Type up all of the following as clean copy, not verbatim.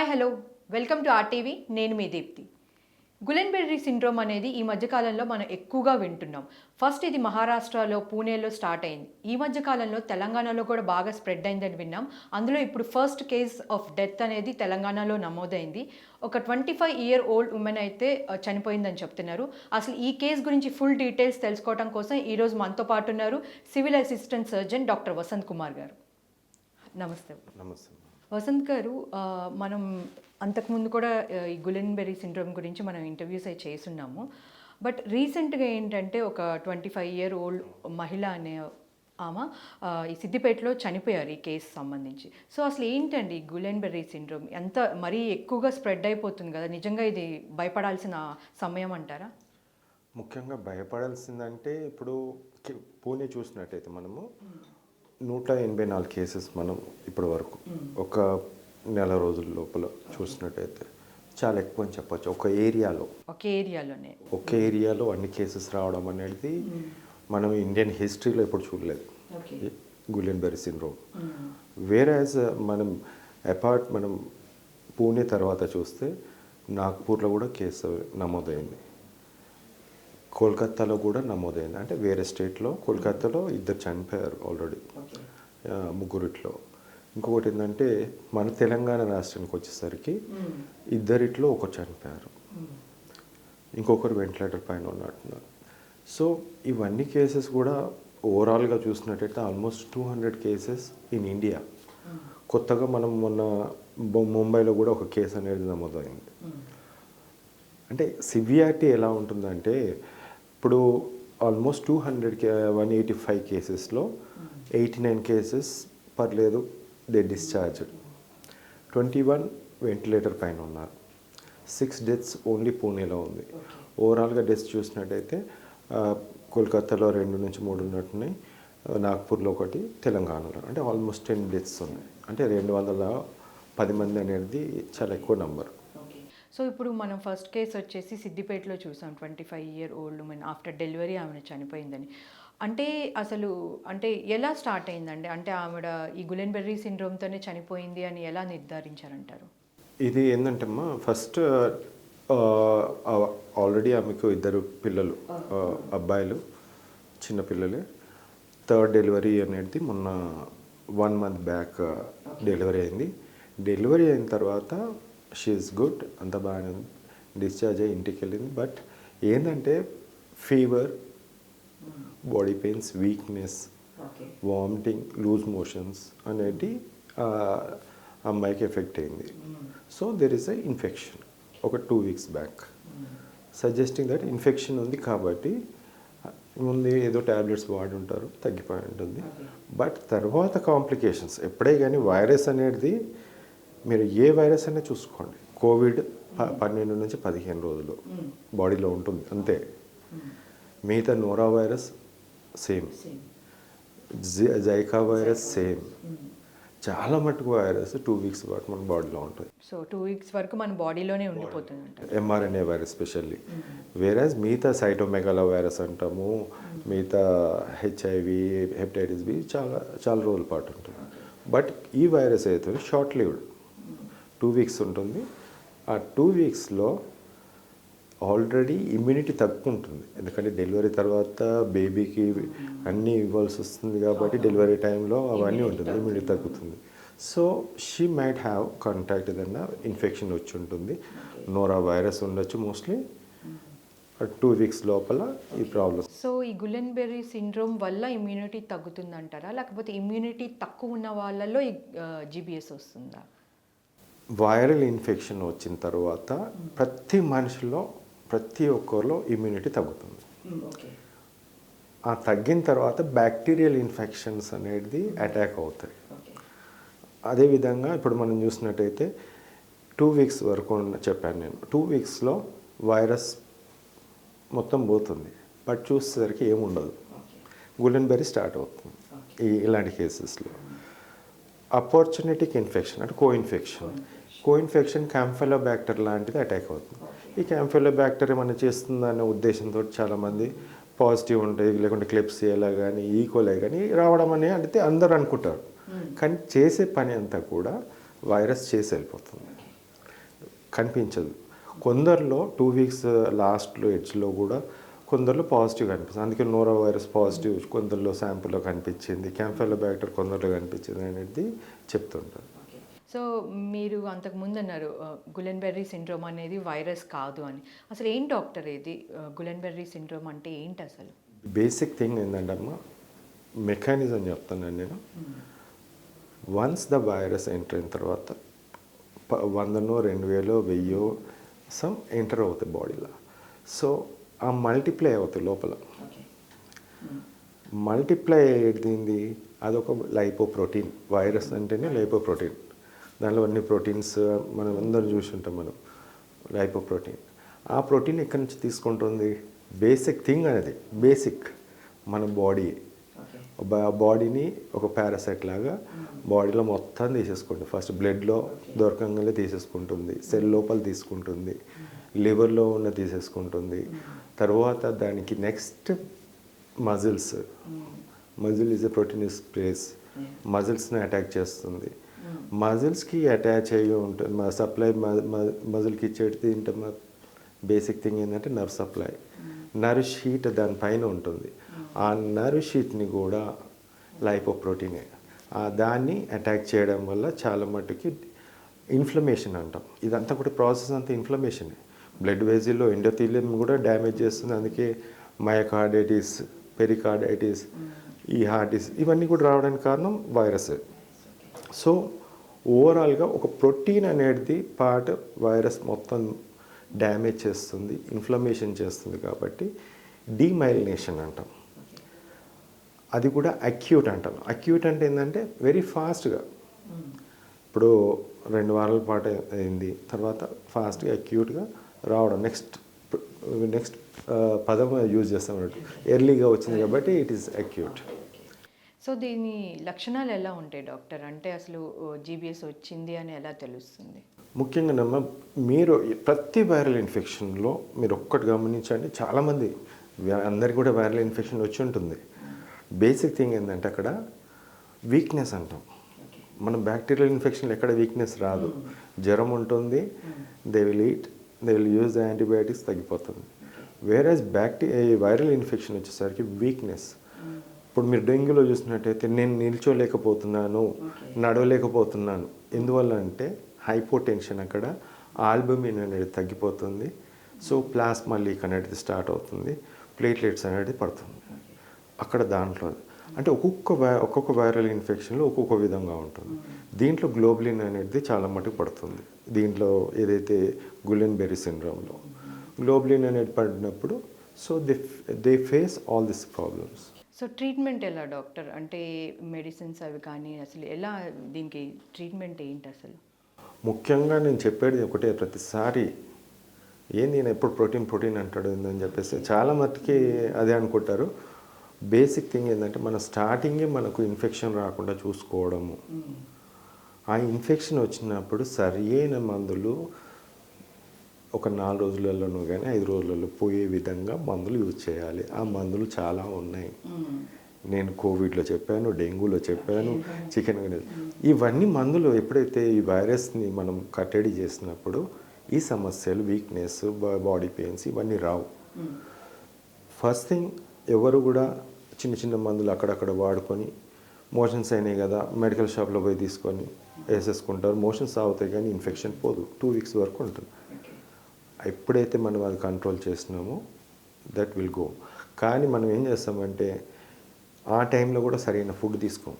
Hi hello welcome to RTV. నేను మీ Deepti. గులెన్బెర్రీ syndrome అనేది ఈ మధ్యకాలంలో మనం ఎక్కువగా వింటున్నాం. ఫస్ట్ ఇది మహారాష్ట్రలో పూణేలో స్టార్ట్ అయింది. ఈ మధ్యకాలంలో తెలంగాణలో కూడా బాగా స్ప్రెడ్ అయిందని విన్నాం. అందులో ఇప్పుడు ఫస్ట్ కేస్ ఆఫ్ డెత్ అనేది తెలంగాణలో నమోదైంది. ఒక 25-year old ఉమెన్ అయితే చనిపోయిందని చెప్తున్నారు. అసలు ఈ కేసు గురించి ఫుల్ డీటెయిల్స్ తెలుసుకోవడం కోసం ఈరోజు మనతో పాటు ఉన్నారు civil assistant surgeon doctor Vasanth Kumar గారు. నమస్తే. నమస్తే. వసంత్ గారు, మనం అంతకుముందు కూడా ఈ గులెన్బెర్రీ సిండ్రోమ్ గురించి మనం ఇంటర్వ్యూస్ అయి చేస్తున్నాము. బట్ రీసెంట్గా ఏంటంటే ఒక 25-year old మహిళ అనే ఆమె ఈ సిద్దిపేటలో చనిపోయారు ఈ కేసు సంబంధించి. సో అసలు ఏంటండి ఈ గులెన్బెర్రీ సిండ్రోమ్? ఎంత మరీ ఎక్కువగా స్ప్రెడ్ అయిపోతుంది కదా, నిజంగా ఇది భయపడాల్సిన సమయం అంటారా? ముఖ్యంగా భయపడాల్సిందంటే ఇప్పుడు పూణే చూసినట్టయితే మనము 184 కేసెస్ మనం ఇప్పటి వరకు ఒక నెల రోజుల లోపల చూసినట్టయితే చాలా ఎక్కువ అని చెప్పచ్చు. ఒక ఏరియాలో అన్ని కేసెస్ రావడం అనేది మనం ఇండియన్ హిస్టరీలో ఎప్పుడు చూడలేదు గులెన్బెర్రీ సిండ్రోమ్. వేరేజ్ మనం పూణే తర్వాత చూస్తే నాగ్పూర్లో కూడా కేసు నమోదైంది, కోల్కతాలో కూడా నమోదైంది. అంటే వేరే స్టేట్లో కోల్కతాలో 2 చనిపోయారు ఆల్రెడీ, ముగ్గురిట్లో. ఇంకొకటి ఏంటంటే మన తెలంగాణ రాష్ట్రానికి వచ్చేసరికి 2 ఒకరు చనిపోయారు, ఇంకొకరు వెంటిలేటర్ పైన ఉన్నట్టున్నారు. సో ఇవన్నీ కేసెస్ కూడా ఓవరాల్గా చూసినట్టయితే ఆల్మోస్ట్ 200 కేసెస్ ఇన్ ఇండియా. కొత్తగా మనం మొన్న ముంబైలో కూడా ఒక కేసు అనేది నమోదైంది. అంటే సివియారిటీ ఎలా ఉంటుందంటే ఇప్పుడు ఆల్మోస్ట్ 185 కేసెస్లో 89 కేసెస్ పర్లేదు, దే డిశ్చార్జ్డ్. 21 వెంటిలేటర్ పైన ఉన్నారు. 6 డెత్స్ ఓన్లీ పూణేలో ఉంది. ఓవరాల్గా డెత్స్ చూసినట్టయితే కోల్కతాలో 2 నుంచి 3 ఉన్నట్టున్నాయి, నాగ్పూర్లో 1, తెలంగాణలో అంటే ఆల్మోస్ట్ 10 డెత్స్ ఉన్నాయి. అంటే 210 మంది అనేది చాలా ఎక్కువ నంబర్. సో ఇప్పుడు మనం ఫస్ట్ కేసు వచ్చేసి సిద్దిపేటలో చూసాం. 25-year old women after delivery ఆమె చనిపోయిందని. అంటే ఎలా స్టార్ట్ అయిందండి? అంటే ఆవిడ ఈ గులెన్బెర్రీ సిండ్రోమ్తోనే చనిపోయింది అని ఎలా నిర్ధారించారంటారు? ఇది ఏంటంటమ్మా, ఫస్ట్ ఆల్రెడీ ఆమెకు 2 పిల్లలు, అబ్బాయిలు, చిన్న పిల్లలే. 3rd డెలివరీ అనేది మొన్న 1 month బ్యాక్ డెలివరీ అయింది. డెలివరీ అయిన తర్వాత షీఈస్ గుడ్, అంత బాగానే ఉంది, డిశ్చార్జ్ అయ్యి ఇంటికి వెళ్ళింది. బట్ ఏంటంటే fever, body pains, weakness, vomiting, loose motions అనేది అమ్మాయికి ఎఫెక్ట్ అయింది. So there is a infection ఒక 2 weeks back, suggesting that infection ఉంది కాబట్టి ముందు ఏదో ట్యాబ్లెట్స్ వాడి ఉంటారు, తగ్గిపోయి ఉంటుంది. బట్ తర్వాత కాంప్లికేషన్స్ ఎప్పుడే కానీ వైరస్ అనేది, మీరు ఏ వైరస్ అయినా చూసుకోండి, కోవిడ్ 12 నుంచి 15 రోజులు బాడీలో ఉంటుంది అంతే. మిగతా noro virus same, Zika virus same, చాలా మటుకు వైరస్ 2 weeks పాటు మన బాడీలో ఉంటుంది. సో 2 weeks వరకు మన బాడీలోనే ఉండిపోతుంది, ఎంఆర్ఎన్ఏ వైరస్ స్పెషల్లీ. వేరేజ్ మిగతా సైటోమెగాలో వైరస్ అంటాము, మిగతా హెచ్ఐవి, హెపటైటిస్ బి చాలా రోజుల పాటు ఉంటుంది. బట్ ఈ వైరస్ అయితే షార్ట్ లివ్డ్, 2 weeks ఉంటుంది. ఆ 2 weeksలో ఆల్రెడీ ఇమ్యూనిటీ తగ్గుంటుంది, ఎందుకంటే డెలివరీ తర్వాత బేబీకి అన్నీ ఇవ్వాల్సి వస్తుంది కాబట్టి డెలివరీ టైంలో అవన్నీ ఉంటుంది, ఇమ్యూనిటీ తగ్గుతుంది. So she might have contact ఏదన్నా ఇన్ఫెక్షన్ వచ్చి ఉంటుంది, నోరా వైరస్ ఉండొచ్చు మోస్ట్లీ. 2 weeks లోపల ఈ ప్రాబ్లమ్. సో ఈ గులెన్బెర్రీ సిండ్రోమ్ వల్ల ఇమ్యూనిటీ తగ్గుతుందంటారా, లేకపోతే ఇమ్యూనిటీ తక్కువ ఉన్న వాళ్ళలో ఈ జీబీఎస్ వస్తుందా? వైరల్ ఇన్ఫెక్షన్ వచ్చిన తర్వాత ప్రతి మనిషిలో, ప్రతి ఒక్కరిలో ఇమ్యూనిటీ తగ్గుతుంది. ఆ తగ్గిన తర్వాత బ్యాక్టీరియల్ ఇన్ఫెక్షన్స్ అనేది అటాక్ అవుతాయి. అదేవిధంగా ఇప్పుడు మనం చూసినట్టయితే 2 weeks వరకు చెప్పాను నేను, 2 weeksలో వైరస్ మొత్తం పోతుంది, బట్ చూసేసరికి ఏముండదు, గులెన్బెర్రీ స్టార్ట్ అవుతుంది. ఇలాంటి కేసెస్లో అపార్చునిటిక్ ఇన్ఫెక్షన్ అంటే కోఇన్ఫెక్షన్ క్యాంఫెలోబ్యాక్టర్ లాంటిది అటాక్ అవుతుంది. ఈ క్యాంఫెలోబ్యాక్టర్ ఏమైనా చేస్తుందనే ఉద్దేశంతో చాలామంది పాజిటివ్ ఉంటాయి, లేకుంటే క్లెప్సియలా కానీ ఈకోలే కానీ రావడం అని అంటే అందరూ అనుకుంటారు. కానీ చేసే పని అంతా కూడా వైరస్ చేసి వెళ్ళిపోతుంది. కనిపించదు. కొందరిలో 2 వీక్స్ లాస్ట్లో ఎడ్జ్లో కూడా కొందరిలో పాజిటివ్ కనిపిస్తుంది. అందుకే నోరో వైరస్ పాజిటివ్ కొందరిలో శాంపుల్లో కనిపించింది, క్యాంఫైలోబాక్టర్ కొందరిలో కనిపించింది అనేది చెప్తుంటారు. సో మీరు అంతకుముందు అన్నారు గులెన్బెర్రీ సిండ్రోమ్ అనేది వైరస్ కాదు అని. అసలు ఏం డాక్టర్ ఇది గులెన్బెర్రీ సిండ్రోమ్ అంటే ఏంటి అసలు? బేసిక్ థింగ్ ఏంటంటే అమ్మ, మెకానిజం చెప్తున్నాను నేను. వన్స్ ద వైరస్ ఎంటర్ అయిన తర్వాత 100నో 2000 1000 సమ్ ఎంటర్ అవుతాయి బాడీలో. సో ఆ మల్టిప్లై అవుతాయి లోపల. మల్టిప్లై అయ్యేది అదొక లైపోప్రోటీన్. వైరస్ అంటేనే లైపోప్రోటీన్. దానిలో అన్ని ప్రోటీన్స్ మనం అందరం చూసుంటాం మనం. లైపోప్రోటీన్ ఆ ప్రోటీన్ ఎక్కడి నుంచి తీసుకుంటుంది? బేసిక్ థింగ్ అనేది బేసిక్ మన బాడీ. బాడీని ఒక పారాసైట్ లాగా బాడీలో మొత్తం తీసేసుకుంటుంది. ఫస్ట్ బ్లడ్లో దొరకంగానే తీసేసుకుంటుంది, సెల్ లోపల తీసుకుంటుంది, లివర్లో ఉన్న తీసేసుకుంటుంది. తర్వాత దానికి next muscles. Muscle is a protein place. మజిల్స్ని అటాక్ చేస్తుంది. మజిల్స్కి అటాచ్ అయ్యి ఉంటుంది. మా సప్లై మజిల్కి ఇచ్చేది ఏంటమ్మా? బేసిక్ థింగ్ ఏంటంటే నర్వ్ సప్లై. నర్వ్ షీట్ దానిపైన ఉంటుంది. ఆ నర్వ్ షీట్ని కూడా లైపోప్రోటీనే. దాన్ని అటాక్ చేయడం వల్ల చాలా మట్టుకి ఇన్ఫ్లమేషన్ అంటాం. ఇదంతా కూడా ప్రాసెస్ అంతా ఇన్ఫ్లమేషనే. బ్లడ్ వెజిల్లో ఎండోథీలియం కూడా డ్యామేజ్ చేస్తుంది. అందుకే మయోకార్డైటిస్, పెరికార్డైటిస్, ఈ హార్టిస్ ఇవన్నీ కూడా రావడానికి కారణం వైరస్. సో ఓవరాల్గా ఒక ప్రోటీన్ అనేది పార్ట్ వైరస్ మొత్తం డ్యామేజ్ చేస్తుంది, ఇన్ఫ్లమేషన్ చేస్తుంది. కాబట్టి డీమైలినేషన్ అంటాం. అది కూడా అక్యూట్ అంటాం. అక్యూట్ అంటే ఏంటంటే వెరీ ఫాస్ట్గా. ఇప్పుడు 2 వారాల పాటు అయింది, తర్వాత ఫాస్ట్గా అక్యూట్గా రావడం. నెక్స్ట్ పదం యూజ్ చేస్తాం అన్నట్టు. ఎర్లీగా వచ్చింది కాబట్టి ఇట్ ఈస్ అక్యూట్. సో దీని లక్షణాలు ఎలా ఉంటాయి డాక్టర్? అంటే అసలు జీబీఎస్ వచ్చింది అని ఎలా తెలుస్తుంది? ముఖ్యంగా మీరు ప్రతి వైరల్ ఇన్ఫెక్షన్లో మీరు ఒక్కటి గమనించండి, చాలామంది అందరికీ కూడా వైరల్ ఇన్ఫెక్షన్ వచ్చి ఉంటుంది. బేసిక్ థింగ్ ఏంటంటే అక్కడ వీక్నెస్ అంటాం. మనం బ్యాక్టీరియల్ ఇన్ఫెక్షన్లో ఎక్కడ వీక్నెస్ రాదు. జ్వరం ఉంటుంది, they will eat, they will use the antibiotics, తగ్గిపోతుంది. వేరేస్ వైరల్ ఇన్ఫెక్షన్ వచ్చేసరికి వీక్నెస్. ఇప్పుడు మీరు డెంగ్యూలో చూసినట్టయితే నేను నిల్చోలేకపోతున్నాను, నడవలేకపోతున్నాను. ఎందువల్ల అంటే హైపోటెన్షన్, అక్కడ ఆల్బమిన్ అనేది తగ్గిపోతుంది. సో ప్లాస్మా లీక్ అనేది స్టార్ట్ అవుతుంది, ప్లేట్లెట్స్ అనేది పడుతుంది అక్కడ. దాంట్లో అంటే ఒక్కొక్క వైరల్ ఇన్ఫెక్షన్లో ఒక్కొక్క విధంగా ఉంటుంది. దీంట్లో గ్లోబులిన్ అనేది చాలా మటుకు పడుతుంది. దీంట్లో ఏదైతే గులెన్బెర్రీ సిండ్రోమ్లో గ్లోబులిన్ అనేది పడినప్పుడు so they face all this problems. So treatment ఎలా డాక్టర్? అంటే మెడిసిన్స్ అవి కానీ అసలు ఎలా, దీనికి ట్రీట్మెంట్ ఏంటి అసలు? ముఖ్యంగా నేను చెప్పేది ఒకటే, ప్రతిసారి ఏంది నేను ఎప్పుడు ప్రోటీన్ అంటాడు ఏందని చెప్పేసి చాలా మట్టుకి అదే అనుకుంటారు. బేసిక్ థింగ్ ఏంటంటే మన స్టార్టింగే మనకు ఇన్ఫెక్షన్ రాకుండా చూసుకోవడము. ఆ ఇన్ఫెక్షన్ వచ్చినప్పుడు సరైన మందులు ఒక 4 రోజులలోనూ కానీ 5 రోజులలో పోయే విధంగా మందులు యూజ్ చేయాలి. ఆ మందులు చాలా ఉన్నాయి. నేను కోవిడ్లో చెప్పాను, డెంగ్యూలో చెప్పాను, చికెన్ ఇవన్నీ మందులు. ఎప్పుడైతే ఈ వైరస్ని మనం కట్టడి చేసినప్పుడు ఈ సమస్యలు, వీక్నెస్, బాడీ పెయిన్స్ ఇవన్నీ రావు. ఫస్ట్ థింగ్, ఎవరు కూడా చిన్న మందులు అక్కడక్కడ వాడుకొని మోషన్స్ అయినాయి కదా మెడికల్ షాప్లో పోయి తీసుకొని వేసేసుకుంటారు. మోషన్స్ అవుతాయి కానీ ఇన్ఫెక్షన్ పోదు, 2 వీక్స్ వరకు ఉంటుంది. ఎప్పుడైతే మనం అది కంట్రోల్ చేసినామో దట్ విల్ గో. కానీ మనం ఏం చేస్తామంటే ఆ టైంలో కూడా సరైన ఫుడ్ తీసుకోం.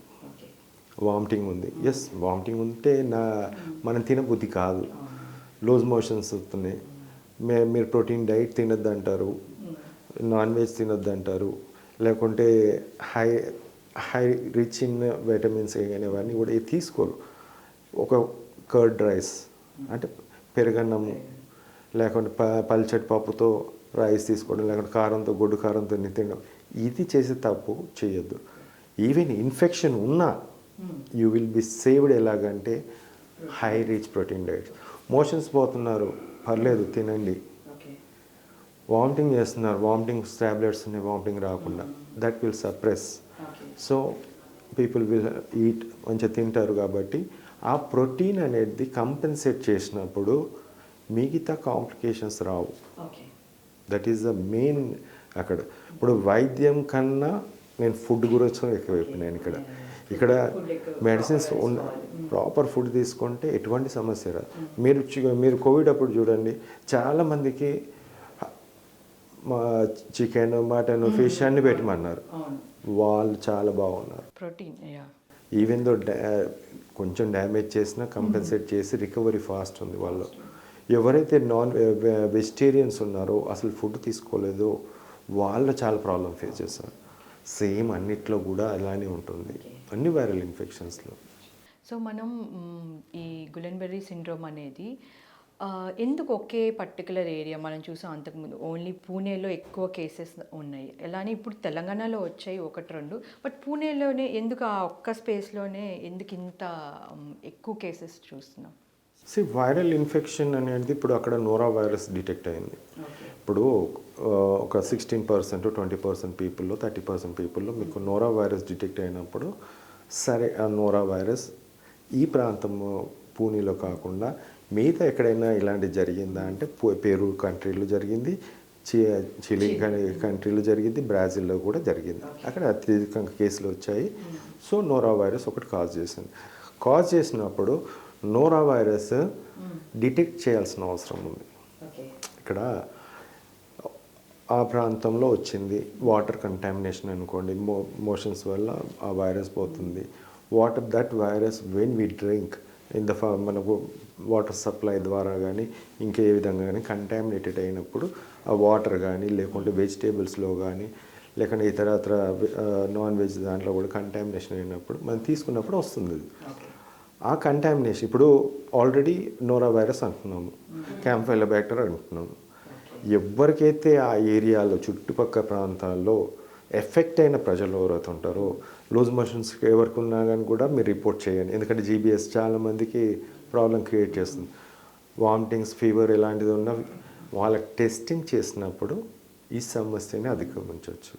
వామిటింగ్ ఉంది, ఎస్ వామిటింగ్ ఉంటే మనం తినబుద్ధి కాదు, లూజ్ మోషన్స్ వస్తున్నాయి, మీరు ప్రోటీన్ డైట్ తినొద్దు అంటారు, నాన్ వెజ్ తినొద్దు అంటారు, లేకుంటే హై రిచ్ ఇన్ వైటమిన్స్ కానీ అవన్నీ కూడా తీసుకోరు. ఒక కర్డ్ రైస్ అంటే పెరుగన్నము, లేకుంటే పల్చటి పప్పుతో రైస్ తీసుకోవడం, లేకుంటే కారంతో గొడ్డు కారంతో తినడం, ఇది చేసే తప్పు చేయొద్దు. ఈవెన్ ఇన్ఫెక్షన్ ఉన్నా యూ విల్ బి సేవ్డ్. ఎలాగంటే high rich protein diet. Motions పోతున్నారు, పర్లేదు తినండి. వామిటింగ్ చేస్తున్నారు, వామిటింగ్ టాబ్లెట్స్ ఉన్నాయి వామిటింగ్ రాకుండా, that will suppress. So people will eat, మంచిగా తింటారు. కాబట్టి ఆ ప్రోటీన్ అనేది కంపెన్సేట్ చేసినప్పుడు మిగతా complications Rao. Okay. That is the main అక్కడ. ఇప్పుడు వైద్యం కన్నా నేను ఫుడ్ గురించి ఎక్కువ చెప్పినాను ఇక్కడ మెడిసిన్స్ ప్రాపర్ ఫుడ్ తీసుకుంటే ఎటువంటి సమస్య రాదు. మీరు కోవిడ్ అప్పుడు చూడండి, చాలామందికి చికెన్, మటన్, ఫిష్ అన్ని పెట్టమన్నారు. వాళ్ళు చాలా బాగున్నారు. ప్రోటీన్ ఈవెన్ దో కొంచెం డ్యామేజ్ చేసినా కంపెన్సేట్ చేసి రికవరీ ఫాస్ట్ ఉంది వాళ్ళు. ఎవరైతే వెజిటేరియన్స్ ఉన్నారో, అసలు ఫుడ్ తీసుకోలేదో, వాళ్ళు చాలా ప్రాబ్లం ఫేస్ చేస్తారు. సేమ్ అన్నిట్లో కూడా అలానే ఉంటుంది, అన్ని వైరల్ ఇన్ఫెక్షన్స్లో. సో మనం ఈ గులెన్బెర్రీ సిండ్రోమ్ అనేది ఎందుకు ఒకే పర్టికులర్ ఏరియా మనం చూసాం అంతకుముందు ఓన్లీ పూణేలో ఎక్కువ కేసెస్ ఉన్నాయి, అలానే ఇప్పుడు తెలంగాణలో వచ్చాయి 1-2, బట్ పూణేలోనే ఎందుకు ఆ ఒక్క స్పేస్లోనే ఎందుకు ఇంత ఎక్కువ కేసెస్ చూస్తున్నాం? వైరల్ ఇన్ఫెక్షన్ అనేది ఇప్పుడు అక్కడ నోరా వైరస్ డిటెక్ట్ అయింది. ఇప్పుడు ఒక 16%, 20% పీపుల్లో, 30% పీపుల్లో మీకు నోరా వైరస్ డిటెక్ట్ అయినప్పుడు, సరే ఆ నోరా వైరస్ ఈ ప్రాంతం పూణేలో కాకుండా మిగతా ఎక్కడైనా ఇలాంటి జరిగిందా అంటే పెరు కంట్రీలో జరిగింది, చిలీ కంట్రీలో జరిగింది, బ్రాజిల్లో కూడా జరిగింది. అక్కడ అత్యధికంగా కేసులు వచ్చాయి. సో నోరా వైరస్ ఒకటి కాజ్ చేసినప్పుడు నోరా వైరస్ డిటెక్ట్ చేయాల్సిన అవసరం ఉంది. ఇక్కడ ఆ ప్రాంతంలో వచ్చింది, వాటర్ కంటామినేషన్ అనుకోండి, మోషన్స్ వల్ల ఆ వైరస్ పోతుంది. That virus when we drink in the మనకు వాటర్ సప్లై ద్వారా కానీ ఇంకే విధంగా కానీ కంటామినేటెడ్ అయినప్పుడు ఆ వాటర్ కానీ, లేకుంటే వెజిటేబుల్స్లో కానీ, లేకుంటే ఇతర నాన్ వెజ్ దాంట్లో కూడా కంటామినేషన్ అయినప్పుడు మనం తీసుకున్నప్పుడు వస్తుంది. ఆ కంటామినేషన్ ఇప్పుడు ఆల్రెడీ నోరా వైరస్ అంటున్నాము, క్యాంఫైలోబాక్టర్ అంటున్నాము. ఎవరికైతే ఆ ఏరియాలో చుట్టుపక్కల ప్రాంతాల్లో ఎఫెక్ట్ అయిన ప్రజలు ఎవరైతే ఉంటారో, లూజ్ మోషన్స్ ఎవరికి ఉన్నా కానీ కూడా మీరు రిపోర్ట్ చేయండి. ఎందుకంటే జీబీఎస్ చాలామందికి ప్రాబ్లం క్రియేట్ చేస్తుంది. వామిటింగ్స్, ఫీవర్ ఇలాంటిది ఉన్న వాళ్ళకి టెస్టింగ్ చేసినప్పుడు ఈ సమస్యని అధిగమించవచ్చు.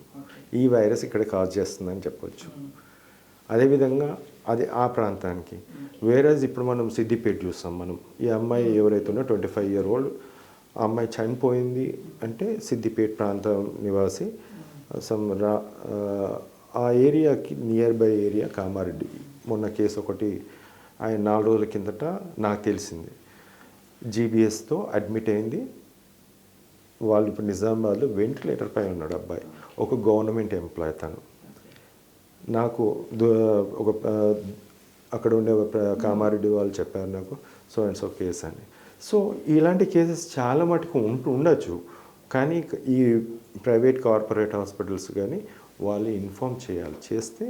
ఈ వైరస్ ఇక్కడ కాజ్ చేస్తుందని చెప్పవచ్చు. అదేవిధంగా అది ఆ ప్రాంతానికి. వేరేజ్ ఇప్పుడు మనం సిద్దిపేట చూస్తాం. మనం ఈ అమ్మాయి ఎవరైతే ఉన్నా 25 year old ఆ అమ్మాయి చనిపోయింది అంటే సిద్దిపేట ప్రాంతం నివాసి. ఆ ఏరియాకి నియర్ బై ఏరియా కామారెడ్డి. మొన్న కేసు ఒకటి ఆయన 4 రోజుల కిందట నాకు తెలిసింది, జీబీఎస్తో అడ్మిట్ అయింది. వాళ్ళు ఇప్పుడు నిజామాబాద్లో వెంటిలేటర్ పై ఉన్నాడు అబ్బాయి, ఒక గవర్నమెంట్ ఎంప్లాయ్. తను నాకు ఒక అక్కడ ఉండే కామారెడ్డి వాళ్ళు చెప్పారు నాకు, సో అండ్ సో కేసు అని. సో ఇలాంటి కేసెస్ చాలా మటుకు ఉండొచ్చు, కానీ ఈ ప్రైవేట్ కార్పొరేట్ హాస్పిటల్స్ కానీ వాళ్ళు ఇన్ఫామ్ చేయాలి. చేస్తే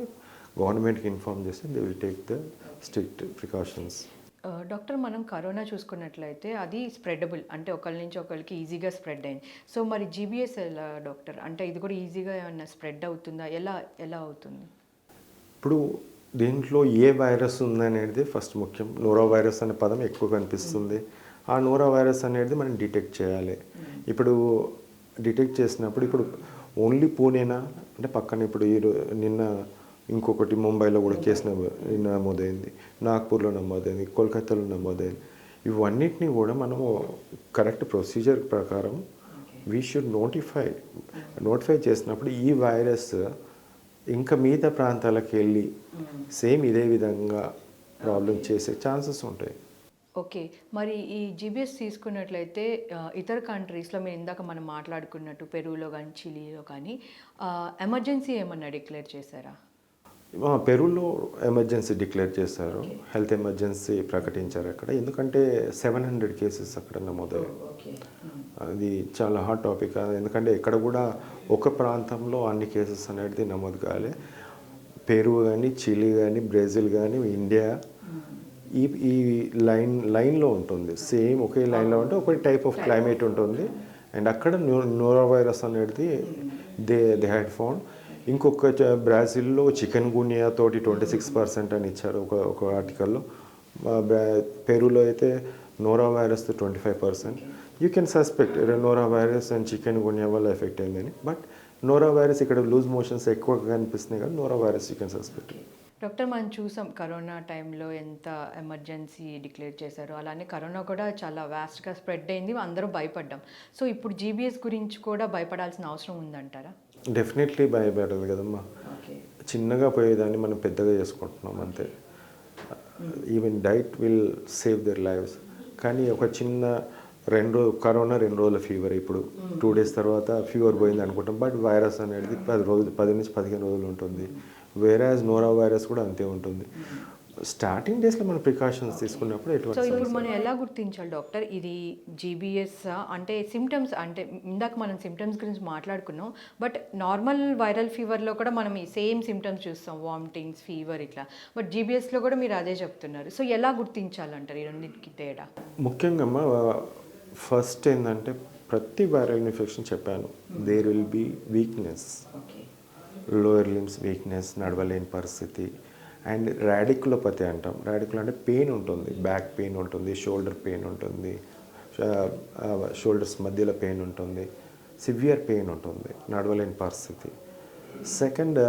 గవర్నమెంట్కి ఇన్ఫామ్ చేస్తే they will take the strict precautions. Doctor, మనం కరోనా చూసుకున్నట్లయితే అది స్ప్రెడబుల్, అంటే ఒకరి నుంచి ఒకరికి ఈజీగా స్ప్రెడ్ అయింది. సో మరి జీబీఎస్ ఎలా డాక్టర్? అంటే ఇది కూడా ఈజీగా ఏమన్నా స్ప్రెడ్ అవుతుందా? ఎలా అవుతుంది? ఇప్పుడు దీంట్లో ఏ వైరస్ ఉందనేది ఫస్ట్ ముఖ్యం. నోరా వైరస్ అనే పదం ఎక్కువ కనిపిస్తుంది. ఆ నోరా వైరస్ అనేది మనం డిటెక్ట్ చేయాలి. ఇప్పుడు డిటెక్ట్ చేసినప్పుడు ఇప్పుడు ఓన్లీ పూణేనా అంటే పక్కన ఇప్పుడు నిన్న ఇంకొకటి ముంబైలో కూడా కేసు నమోదైంది, నాగ్పూర్లో నమోదైంది, కోల్కతాలో నమోదైంది. ఇవన్నిటినీ కూడా మనము కరెక్ట్ ప్రొసీజర్ ప్రకారం వీ షుడ్ నోటిఫై చేసినప్పుడు ఈ వైరస్ ఇంకా మిగతా ప్రాంతాలకు వెళ్ళి సేమ్ ఇదే విధంగా ప్రాబ్లం చేసే ఛాన్సెస్ ఉంటాయి. ఓకే, మరి ఈ జీబీఎస్ తీసుకున్నట్లయితే ఇతర కంట్రీస్లో మేము ఇందాక మనం మాట్లాడుకున్నట్టు పెరూలో కానీ చిలీలో కానీ ఎమర్జెన్సీ ఏమన్నా డిక్లేర్ చేశారా? పెరూలో ఎమర్జెన్సీ డిక్లేర్ చేశారు, హెల్త్ ఎమర్జెన్సీ ప్రకటించారు అక్కడ. ఎందుకంటే 700 కేసెస్ అక్కడ నమోదయ్యాయి. అది చాలా హాట్ టాపిక్. ఎందుకంటే ఎక్కడ కూడా ఒక ప్రాంతంలో అన్ని కేసెస్ అనేది నమోదు కాలే. పెరు కానీ, చిలీ కానీ, బ్రెజిల్ కానీ, ఇండియా ఈ లైన్లో ఉంటుంది. సేమ్ ఒకే లైన్లో ఉంటే ఒక టైప్ ఆఫ్ క్లైమేట్ ఉంటుంది. అండ్ అక్కడ నోరా వైరస్ అనేది దే హ్యాడ్ ఫౌండ్. ఇంకొక బ్రాజిల్లో చికెన్ గున్యా తోటి 26% అని ఇచ్చారు ఒక ఆర్టికల్లో. పెరూలో అయితే noro virus 25%. You can suspect noro virus and chikungunya వల్ల ఎఫెక్ట్ అయిందని. బట్ నోరా వైరస్ ఇక్కడ లూజ్ మోషన్స్ ఎక్కువగా కనిపిస్తున్నాయి కానీ noro virus you can suspect. Doctor మనం చూసాం కరోనా టైంలో ఎంత ఎమర్జెన్సీ డిక్లేర్ చేశారో అలానే కరోనా కూడా చాలా వాస్ట్గా స్ప్రెడ్ అయింది, అందరూ భయపడ్డాం. సో ఇప్పుడు జీబీఎస్ గురించి కూడా భయపడాల్సిన అవసరం ఉందంటారా? డెఫినెట్లీ భయపడాలి కదమ్మా. ఓకే. చిన్నగా పోయేదాన్ని మనం పెద్దగా చేసుకుంటున్నాం అంతే. Even diet will save their lives. కానీ ఒక చిన్న కరోనా 2 రోజుల ఫీవర్, ఇప్పుడు 2 డేస్ తర్వాత ఫీవర్ పోయింది అనుకుంటాం. బట్ వైరస్ అనేది 10 నుంచి 15 రోజులు ఉంటుంది. వేరేజ్ నోరా వైరస్ కూడా అంతే ఉంటుంది. స్టార్టింగ్ డేస్లో మనం ప్రికాషన్స్ తీసుకున్నప్పుడు సో ఎటువంటి ఇప్పుడు మనం ఎలా గుర్తించాలి డాక్టర్ ఇది జీబీఎస్ అంటే సిమ్టమ్స్, అంటే ఇందాక మనం సిమ్టమ్స్ గురించి మాట్లాడుకున్నాం, బట్ నార్మల్ వైరల్ ఫీవర్లో కూడా మనం ఈ సేమ్ సిమ్టమ్స్ చూస్తాం, వామిటింగ్స్, ఫీవర్ ఇట్లా. బట్ జీబీఎస్లో కూడా మీరు అదే చెప్తున్నారు. సో ఎలా గుర్తించాలంటారు ఈ రెండింటికి తేడా? ముఖ్యంగా ఫస్ట్ ఏంటంటే ప్రతి వైరల్ ఇన్ఫెక్షన్ చెప్పాను, there will be weakness, lower limbs weakness, నడవలేని పరిస్థితి, అండ్ రాడికులోపతి అంటాం. రాడికులో అంటే పెయిన్ ఉంటుంది, బ్యాక్ పెయిన్ ఉంటుంది, షోల్డర్ పెయిన్ ఉంటుంది, షోల్డర్స్ మధ్యలో పెయిన్ ఉంటుంది, సివియర్ పెయిన్ ఉంటుంది, నడవలేని పరిస్థితి. సెకండ్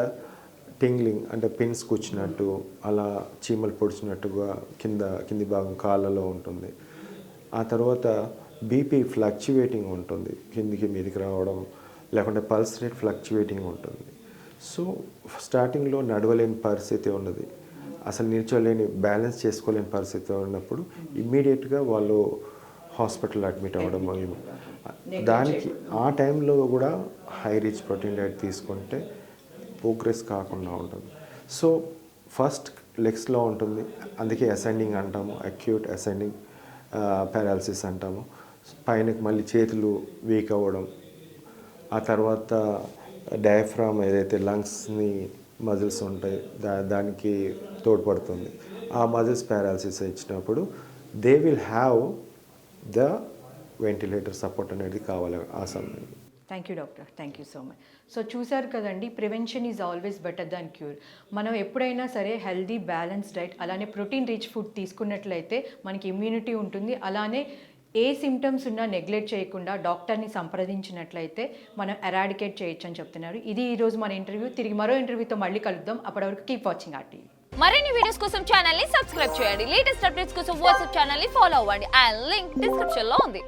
టింగ్లింగ్ అంటే పిన్స్ కూర్చున్నట్టు, అలా చీమలు పొడిచినట్టుగా కింది భాగం కాళ్ళలో ఉంటుంది. ఆ తర్వాత బీపీ ఫ్లక్చువేటింగ్ ఉంటుంది, కిందికి మీదికి రావడం, లేకుంటే పల్స్ రేట్ ఫ్లక్చువేటింగ్ ఉంటుంది. సో స్టార్టింగ్లో నడవలేని పరిస్థితి ఉన్నది, అసలు నిల్చోలేని, బ్యాలెన్స్ చేసుకోలేని పరిస్థితి ఉన్నప్పుడు ఇమ్మీడియట్గా వాళ్ళు హాస్పిటల్ అడ్మిట్ అవ్వడం. దానికి ఆ టైంలో కూడా హై రిచ్ ప్రోటీన్ డైట్ తీసుకుంటే ప్రోగ్రెస్ కాకుండా ఉంటుంది. సో ఫస్ట్ లెగ్స్లో ఉంటుంది, అందుకే అసెండింగ్ అంటాము, అక్యూట్ అసెండింగ్ పారాలసిస్ అంటాము. పైనకి మళ్ళీ చేతులు వీక్ అవ్వడం, ఆ తర్వాత డయాఫ్రామ్ ఏదైతే లంగ్స్ని మజిల్స్ ఉంటాయి దానికి తోడ్పడుతుంది. ఆ మజిల్స్ పారాలసిస్ ఇచ్చినప్పుడు they will have the ventilator support అనేది కావాలి ఆ సమయంలో. Thank you doctor, thank you so much. So చూసారు కదండి, prevention is always better than cure. మనం ఎప్పుడైనా సరే హెల్దీ బ్యాలెన్స్ డైట్ అలానే ప్రోటీన్ రిచ్ ఫుడ్ తీసుకున్నట్లయితే మనకి ఇమ్యూనిటీ ఉంటుంది. అలానే ఏ సిమ్టమ్స్ ఉన్నా నెగ్లెక్ట్ చేయకుండా డాక్టర్ని సంప్రదించినట్లయితే మనం ఎరాడికేట్ చేయొచ్చు అని చెప్తున్నారు. ఇది ఈరోజు మన ఇంటర్వ్యూ. తిరిగి మరో ఇంటర్వ్యూతో మళ్ళీ కలుద్దాం. అప్పటి వరకు కీప్ వాచింగ్ RTV. మరిన్ని వీడియోస్ కోసం ఛానల్ ని సబ్స్క్రైబ్ చేయండి. లేటెస్ట్ అప్డేట్స్ కోసం వాట్సాప్ ఛానల్ ని ఫాలో అవ్వండి. ఆ లింక్ డిస్క్రిప్షన్ లో ఉంది.